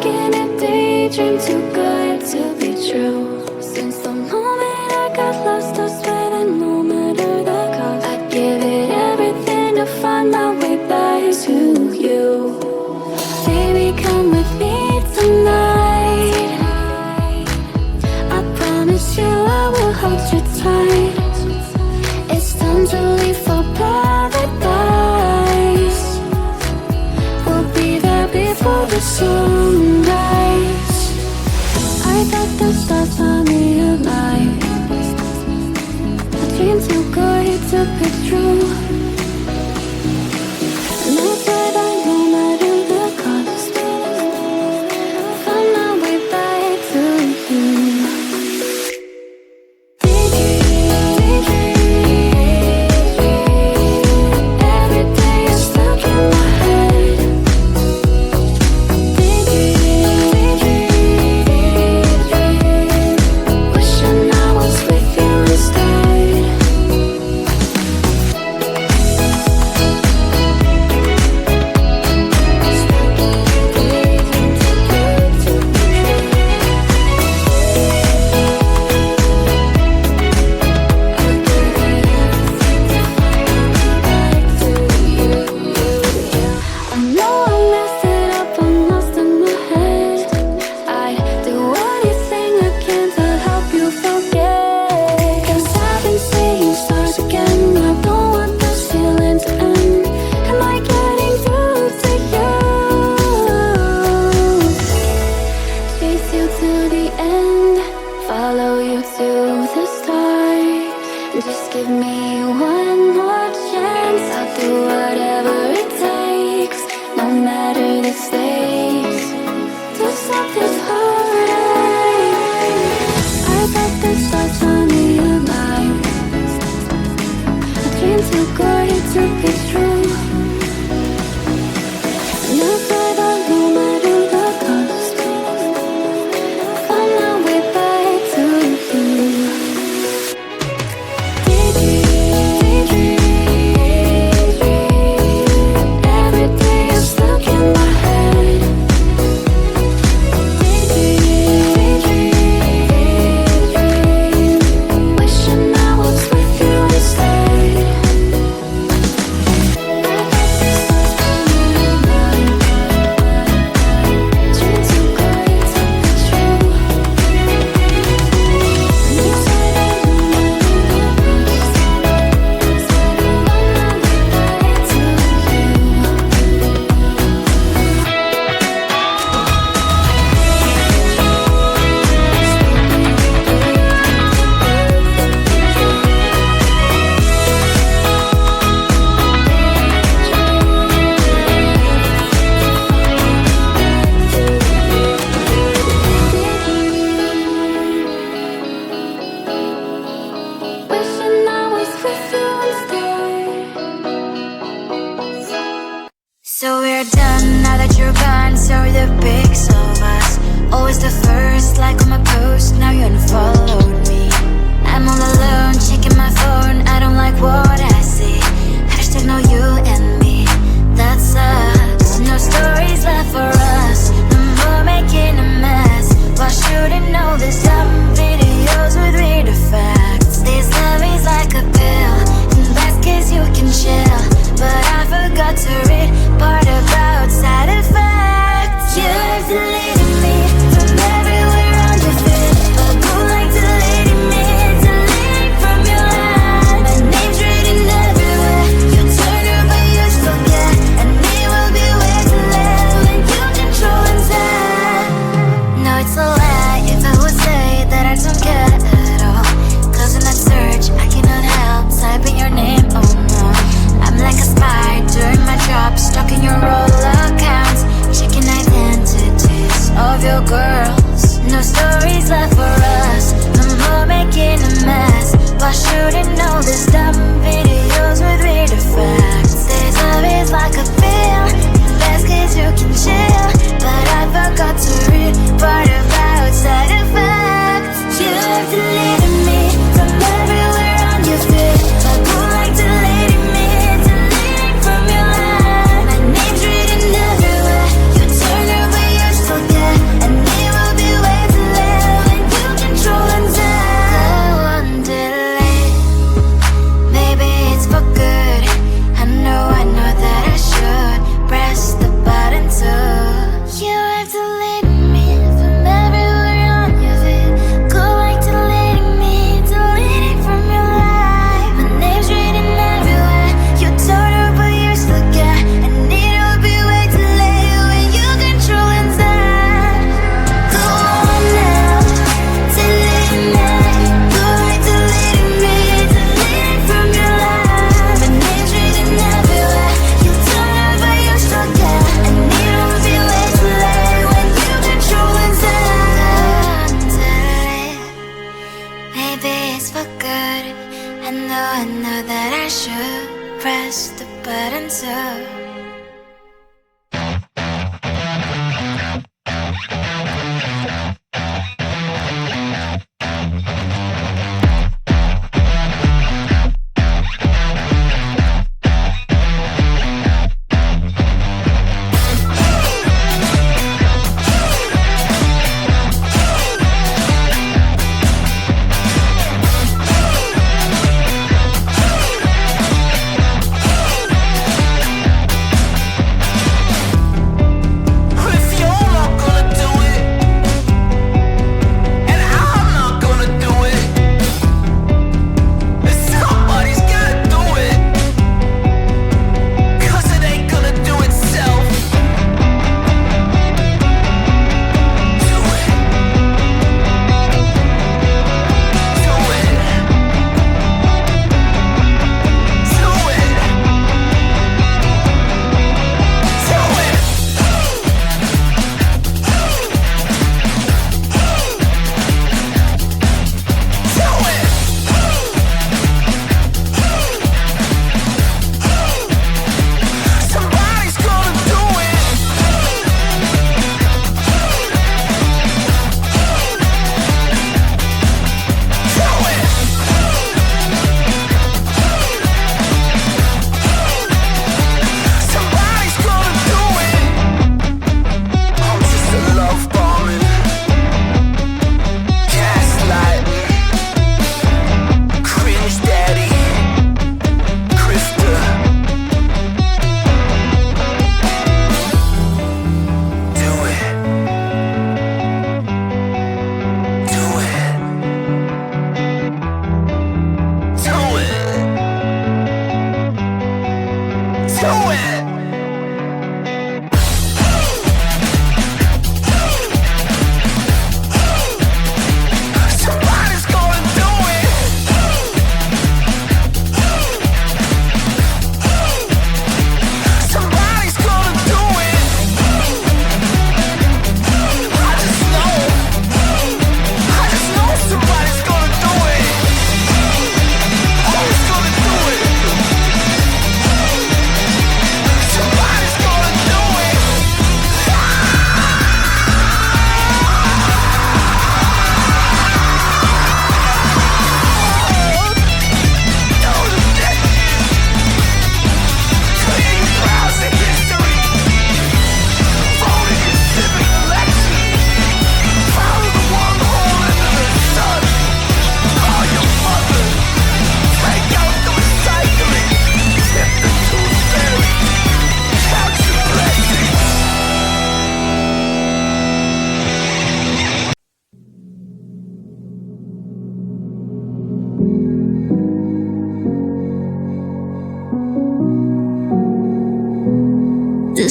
making a daydream too good to be true. Since the moment I got lost, I swear that no matter the cost, I'd give it everything to find my way back to you. Baby, come with me tonight. I promise you I will hold you tight. It's time to leave for paradise. We'll be there before the sunrise. I got the stars on me at night.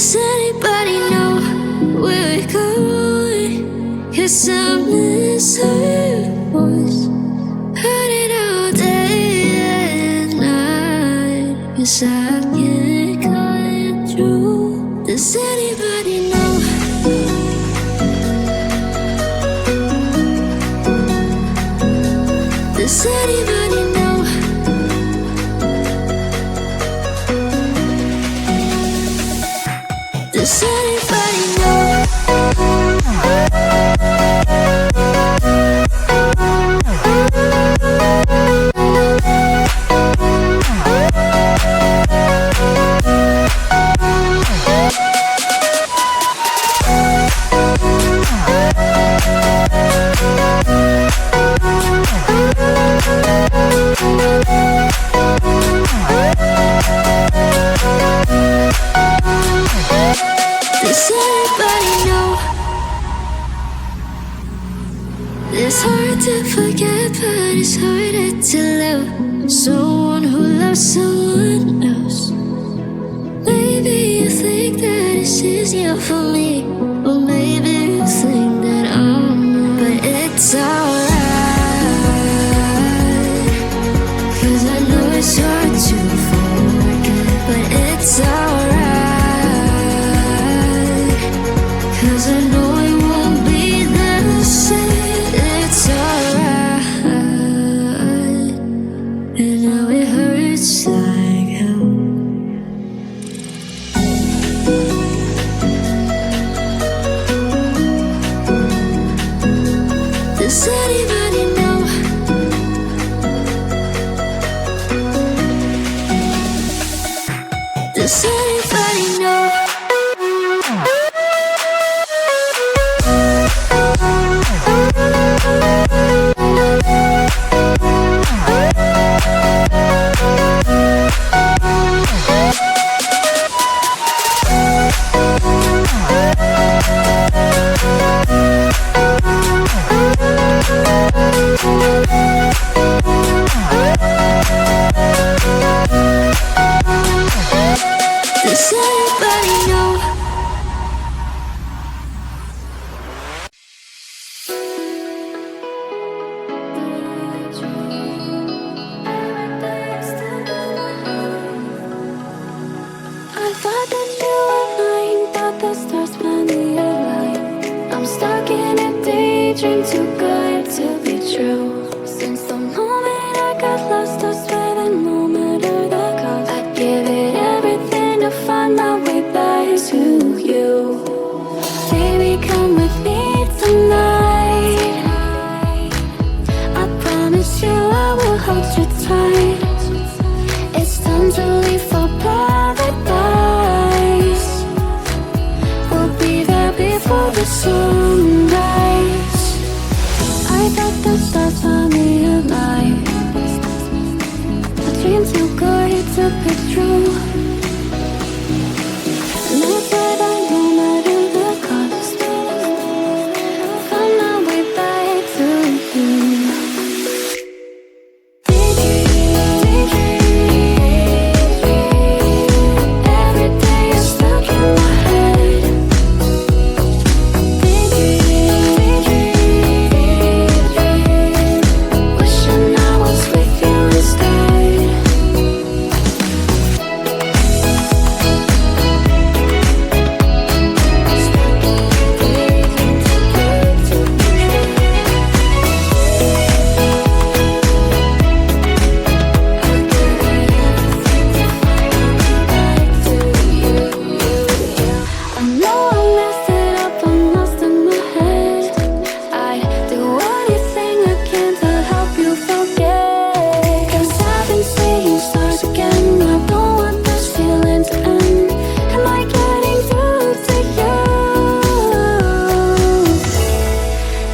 Does anybody know where we're going? 'Cause I miss her voice. Heard it all day and night. 'Cause I can't cut it through. Does anybody know? Does anybody know? Does anybody know? Does anybody know? It's hard to forget, but it's harder to love someone who loves someone else. Maybe you think that it's easier for me, or maybe you think that I'm not. But it's alright, 'cause I know it's hard to forget. But it's alright, 'cause I know it won't be the same. It's alright, and now it hurts like hell. Does anybody know? Does anybody know? Does anybody know? I thought that you were mine, thought the stars finally aligned. I'm stuck in a daydream too good to be true. Since the moment I got lost, I swear that no matter the cost, I'd give it everything to find my way back to you. Baby, come with me tonight. I promise you I will hold you tight. It's time to leave for paradise. We'll be there before the sunrise. I thought the stars found me alive. A dream too good to be true. And I swear that no matter the cost, find my way back to you. Every day you're stuck in my head. Wishing I was with you instead. I know I messed it up, I'm lost in my head. I'd do anything I can to help you forget. 'Cause I've been seeing stars again. I don't want this feeling to end. Am I getting through to you?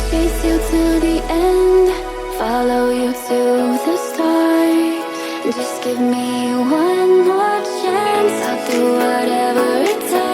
Chase you to the end, follow you to the start. Just give me one more chance, I'll do whatever it takes.